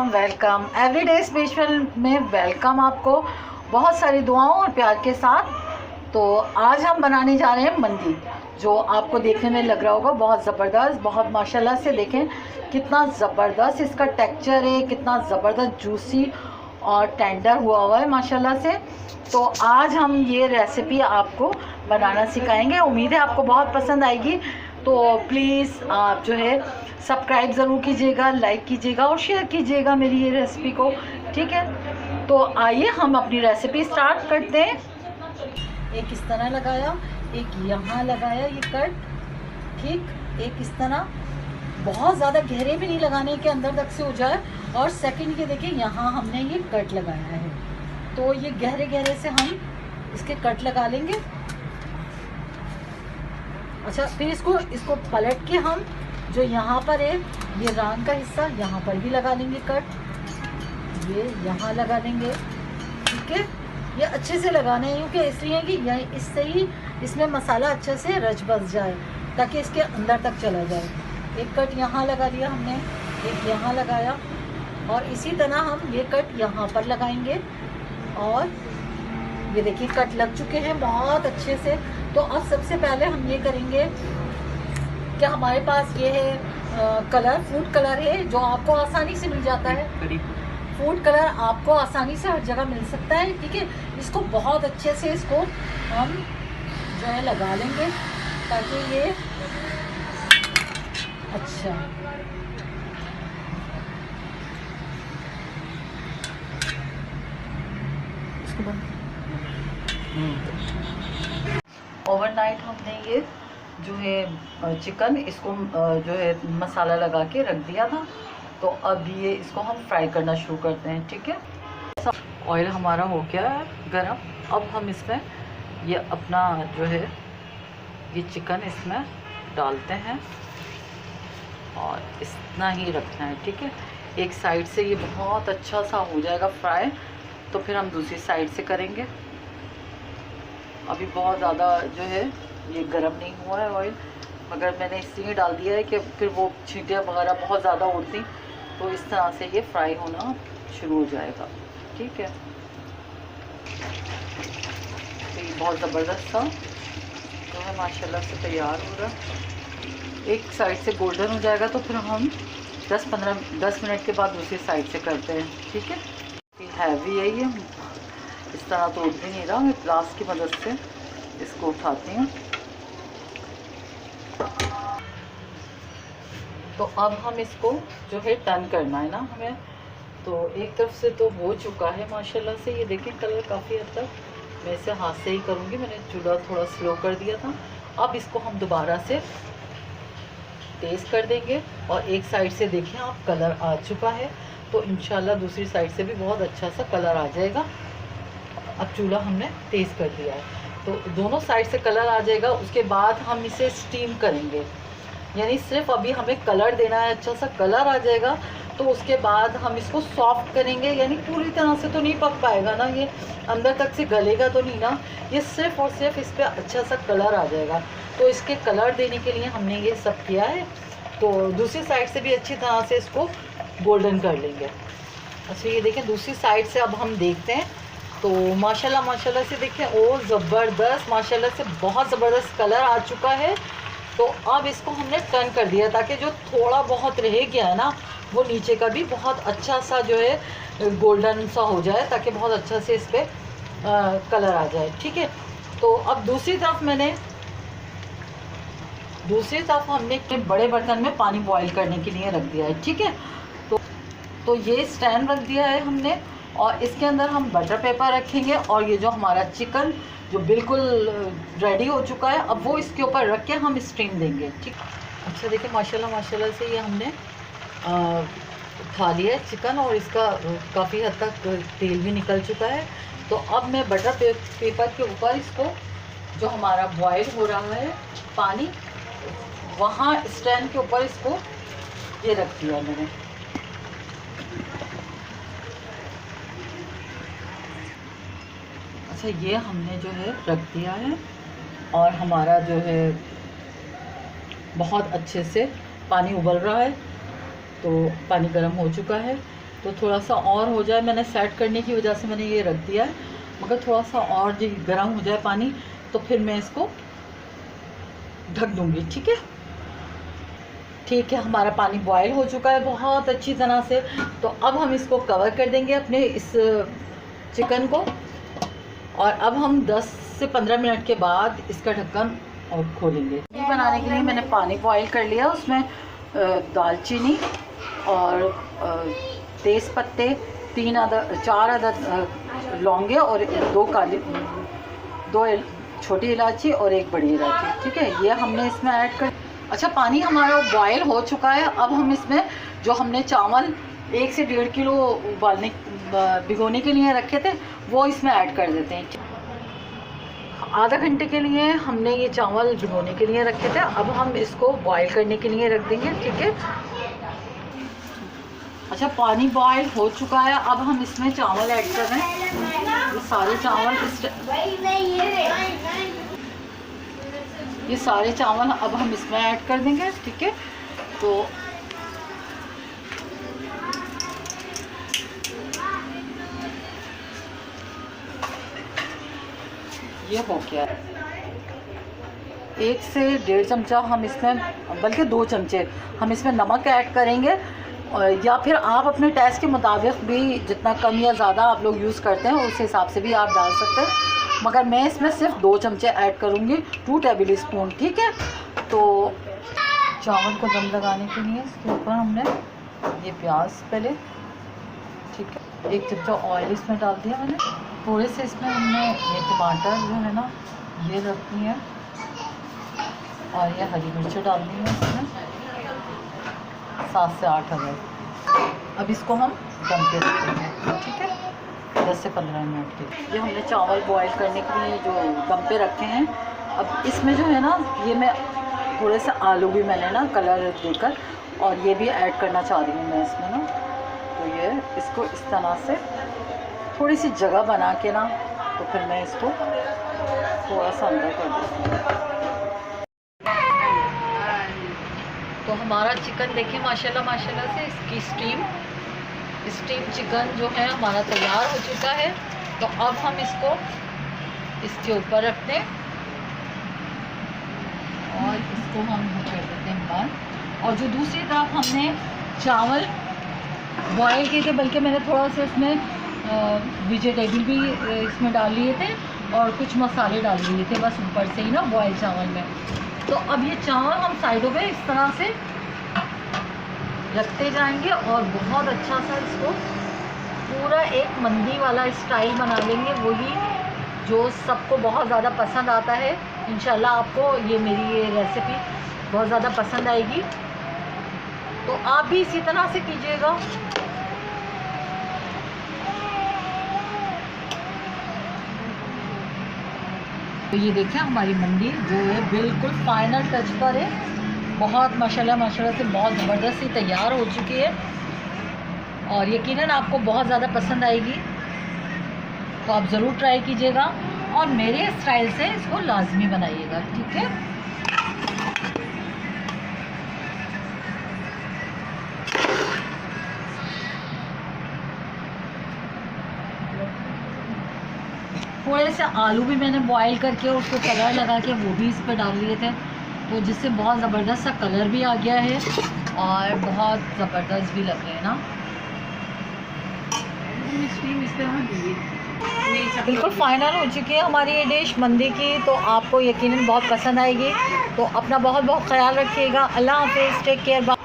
Welcome everyday special में welcome आपको बहुत सारी दुआओं और प्यार के साथ। तो आज हम बनाने जा रहे हैं मंदी, जो आपको देखने में लग रहा होगा बहुत ज़बरदस्त, बहुत माशाल्लाह से देखें कितना ज़बरदस्त इसका टेक्सचर है, कितना ज़बरदस्त जूसी और टेंडर हुआ है माशाल्लाह से। तो आज हम ये रेसिपी आपको बनाना सिखाएंगे, उम्मीद है आपको बहुत पसंद आएगी। तो प्लीज़ आप जो है सब्सक्राइब ज़रूर कीजिएगा, लाइक कीजिएगा और शेयर कीजिएगा मेरी ये रेसिपी को, ठीक है। तो आइए हम अपनी रेसिपी स्टार्ट करते हैं। एक इस तरह लगाया, एक यहाँ लगाया ये कट, ठीक, एक इस तरह, बहुत ज़्यादा गहरे भी नहीं लगाने के अंदर तक से हो जाए। और सेकंड ये देखिए यहाँ हमने ये कट लगाया है, तो ये गहरे गहरे से हम इसके कट लगा लेंगे। अच्छा, फिर इसको पलट के हम जो यहाँ पर है ये रान का हिस्सा यहाँ पर भी लगा लेंगे कट, ये यहाँ लगा लेंगे, ठीक है। ये अच्छे से लगाना है क्योंकि इसलिए कि यह इससे ही इसमें मसाला अच्छे से रच बस जाए, ताकि इसके अंदर तक चला जाए। एक कट यहाँ लगा लिया हमने, एक यहाँ लगाया, और इसी तरह हम ये कट यहाँ पर लगाएंगे। और ये देखिए कट लग चुके हैं बहुत अच्छे से। तो अब सबसे पहले हम ये करेंगे कि हमारे पास ये है कलर, फूड कलर है, जो आपको आसानी से मिल जाता है। फूड कलर आपको आसानी से हर जगह मिल सकता है, ठीक है। इसको बहुत अच्छे से इसको हम जो है लगा लेंगे, ताकि ये अच्छा इसको ओवरनाइट हमने ये जो है चिकन इसको जो है मसाला लगा के रख दिया था। तो अब ये इसको हम फ्राई करना शुरू करते हैं, ठीक है। ऑयल हमारा हो गया है गरम। अब हम इसमें ये अपना जो है ये चिकन इसमें डालते हैं और इतना ही रखना है, ठीक है। एक साइड से ये बहुत अच्छा सा हो जाएगा फ्राई, तो फिर हम दूसरी साइड से करेंगे। अभी बहुत ज़्यादा जो है ये गर्म नहीं हुआ है ऑयल, मगर मैंने इसलिए डाल दिया है कि फिर वो छींटे वगैरह बहुत ज़्यादा उड़ती, तो इस तरह से ये फ्राई होना शुरू हो जाएगा, ठीक है। तो ये बहुत ज़बरदस्त सा जो है माशाल्लाह से तैयार हो रहा। एक साइड से गोल्डन हो जाएगा तो फिर हम 10 मिनट के बाद दूसरी साइड से करते हैं, ठीक है। ये हैवी है, ये इस तरह तो उठ भी नहीं रहा, मैं ग्लास की मदद से इसको उठाती हूँ। तो अब हम इसको जो है टर्न करना है ना हमें। तो एक तरफ से तो हो चुका है माशाल्लाह से, ये देखें कलर काफ़ी हद तक। मैं इसे हाथ से ही करूँगी, मैंने चूल्हा थोड़ा स्लो कर दिया था। अब इसको हम दोबारा से तेज़ कर देंगे, और एक साइड से देखें आप कलर आ चुका है, तो इंशाल्लाह दूसरी साइड से भी बहुत अच्छा सा कलर आ जाएगा। अब चूल्हा हमने तेज़ कर दिया है, तो दोनों साइड से कलर आ जाएगा। उसके बाद हम इसे स्टीम करेंगे, यानी सिर्फ अभी हमें कलर देना है, अच्छा सा कलर आ जाएगा तो उसके बाद हम इसको सॉफ्ट करेंगे। यानी पूरी तरह से तो नहीं पक पाएगा ना, ये अंदर तक से गलेगा तो नहीं ना, ये सिर्फ और सिर्फ इस पर अच्छा सा कलर आ जाएगा। तो इसके कलर देने के लिए हमने ये सब किया है। तो दूसरी साइड से भी अच्छी तरह से इसको गोल्डन कर लेंगे। अच्छा, ये देखें दूसरी साइड से अब हम देखते हैं। तो माशाल्लाह से देखें, ओ ज़बरदस्त, माशाल्लाह से बहुत ज़बरदस्त कलर आ चुका है। तो अब इसको हमने टर्न कर दिया, ताकि जो थोड़ा बहुत रह गया है ना वो नीचे का भी बहुत अच्छा सा जो है गोल्डन सा हो जाए, ताकि बहुत अच्छा से इस पर कलर आ जाए, ठीक है। तो अब दूसरी तरफ हमने एक बड़े बर्तन में पानी बॉईल करने के लिए रख दिया है, ठीक है। तो ये स्टैंड रख दिया है हमने, और इसके अंदर हम बटर पेपर रखेंगे, और ये जो हमारा चिकन जो बिल्कुल रेडी हो चुका है, अब वो इसके ऊपर रख के हम स्टीम देंगे, ठीक। अच्छा देखिए माशाल्लाह से ये हमने खा लिया है चिकन, और इसका काफ़ी हद तक तेल भी निकल चुका है। तो अब मैं बटर पेपर के ऊपर इसको जो हमारा बॉयल हो रहा है पानी, वहाँ स्टैंड के ऊपर इसको ये रख दिया मैंने। अच्छा, ये हमने जो है रख दिया है, और हमारा जो है बहुत अच्छे से पानी उबल रहा है। तो पानी गर्म हो चुका है, तो थोड़ा सा और हो जाए, मैंने सेट करने की वजह से मैंने ये रख दिया है, मगर थोड़ा सा और जो गर्म हो जाए पानी तो फिर मैं इसको ढक दूँगी। ठीक है, ठीक है, हमारा पानी बॉयल हो चुका है बहुत अच्छी तरह से। तो अब हम इसको कवर कर देंगे अपने इस चिकन को, और अब हम 10 से 15 मिनट के बाद इसका ढक्कन और खोलेंगे। ये बनाने के लिए मैंने पानी बॉयल कर लिया, उसमें दालचीनी और तेज़ पत्ते, 4 अदद लौंगे और 2 छोटी इलायची और 1 बड़ी इलायची। ठीक है, ये हमने इसमें ऐड कर। अच्छा, पानी हमारा बॉयल हो चुका है। अब हम इसमें जो हमने चावल 1 से 1.5 किलो भिगोने के लिए रखे थे वो इसमें ऐड कर देते हैं। आधा घंटे के लिए हमने ये चावल भिगोने के लिए रखे थे, अब हम इसको बॉयल करने के लिए रख देंगे। ठीक है, अच्छा, पानी बॉयल हो चुका है, अब हम इसमें चावल ऐड कर रहे हैं। ये सारे चावल अब हम इसमें ऐड कर देंगे। ठीक है, तो ये हो गया। 1 से 1.5 चमचा हम इसमें, बल्कि 2 चमचे हम इसमें नमक ऐड करेंगे, या फिर आप अपने टेस्ट के मुताबिक भी जितना कम या ज़्यादा आप लोग यूज़ करते हैं उस हिसाब से भी आप डाल सकते हैं, मगर मैं इसमें सिर्फ 2 चमचे ऐड करूँगी, 2 टेबल स्पून। ठीक है, तो चावल को दम लगाने के लिए इसके ऊपर हमने ये प्याज पहले, ठीक है, 1 चमचा ऑयल इसमें डाल दिया मैंने। थोड़े से इसमें हमने ये टमाटर जो है ना ये रखनी है, और ये हरी मिर्च डालनी है इसमें 7 से 8 अदद। अब इसको हम दम पे रखेंगे। ठीक है, 10 से 15 मिनट के लिए। ये हमने चावल बॉईल करने के लिए जो दम पे रखे हैं, अब इसमें जो है ना ये मैं थोड़े से आलू भी मैंने ना कलर देकर और ये भी ऐड करना चाह रही हूँ मैं इसमें ना। तो ये इसको इस तरह से थोड़ी सी जगह बना के ना, तो फिर मैं इसको थोड़ा सा अंदर कर देती हूँ। तो हमारा चिकन देखिए माशाल्लाह से इसकी स्टीम चिकन जो है हमारा तैयार हो चुका है। तो अब हम इसको इसके ऊपर रखते हैं और इसको हम कर देते हैं बंद। और जो दूसरी तरफ हमने चावल बॉयल किए थे, बल्कि मैंने थोड़ा सा इसमें वेजिटेबल भी इसमें डाल लिए थे और कुछ मसाले डाल लिए थे बस ऊपर से ही ना बॉयल चावल में। तो अब ये चावल हम साइडों पे इस तरह से रखते जाएंगे और बहुत अच्छा सा इसको पूरा एक मंदी वाला स्टाइल बना लेंगे, वही जो सबको बहुत ज़्यादा पसंद आता है। इंशाल्लाह आपको ये मेरी ये रेसिपी बहुत ज़्यादा पसंद आएगी, तो आप भी इसी तरह से कीजिएगा। तो ये देखें हमारी मंदी जो है बिल्कुल फाइनल टच पर है, बहुत माशाल्लाह से बहुत ज़बरदस्त ही तैयार हो चुकी है और यकीनन आपको बहुत ज़्यादा पसंद आएगी। तो आप ज़रूर ट्राई कीजिएगा और मेरे स्टाइल से इसको लाजमी बनाइएगा। ठीक है, थोड़े से आलू भी मैंने बॉईल करके उसको कलर लगा के वो भी इस पर डाल लिए थे, तो जिससे बहुत ज़बरदस्त सा कलर भी आ गया है और बहुत ज़बरदस्त भी लग रहे हैं ना। बिल्कुल फाइनल हो चुकी है हमारी ये डिश मंदी की, तो आपको यकीनन बहुत पसंद आएगी। तो अपना बहुत ख्याल रखिएगा। अल्लाह हाफ़िज़, टेक केयर।